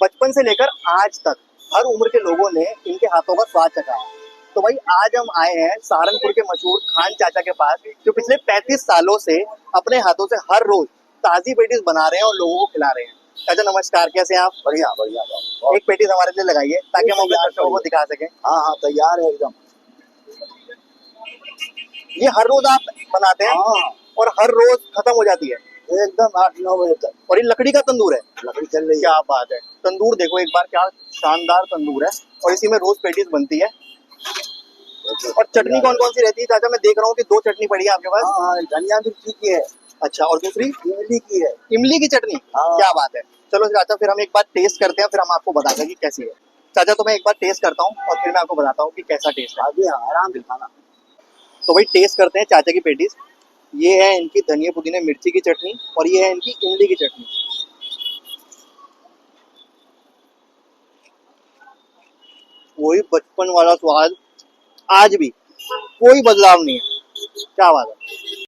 बचपन से लेकर आज तक हर उम्र के लोगों ने इनके हाथों का स्वाद चखा है। तो भाई आज हम आए हैं सहारनपुर के मशहूर खान चाचा के पास, जो पिछले 35 सालों से अपने हाथों से हर रोज ताजी पेटीज बना रहे हैं और लोगों को खिला रहे हैं। चाचा नमस्कार, कैसे हैं आप? बढ़िया बढ़िया। एक पेटीज हमारे लिए लगाइए ताकि हम अपने दर्शकों को दिखा सकें। हाँ हाँ, तैयार है एकदम। ये हर रोज आप बनाते हैं? हाँ, और हर रोज खत्म हो जाती है? एकदम 8-9 बजे तक। और ये लकड़ी का तंदूर है? लकड़ी चल रही है। क्या बात है। तंदूर देखो एक बार, क्या शानदार तंदूर है। और इसी में रोज पेटीज बनती है। और चटनी कौन कौन सी रहती है चाचा? मैं देख रहा हूँ कि 2 चटनी पड़ी है आपके पास। हाँ, धनिया मिर्ची की है। अच्छा, और दूसरी? इमली की है। इमली की चटनी। हाँ। क्या बात है। चलो चाचा फिर हम एक बार टेस्ट करते हैं, फिर हम आपको बताते हैं कि कैसी है। चाचा तो मैं एक बार टेस्ट करता हूँ और फिर मैं आपको बताता हूँ कि कैसा टेस्ट है। अभी आराम से खाना। तो भाई टेस्ट करते हैं चाचा की पेटीज। ये है इनकी धनिया पुदीने मिर्ची की चटनी और ये है इनकी इमली की चटनी। वही बचपन वाला स्वाद, आज भी कोई बदलाव नहीं है। क्या बात है।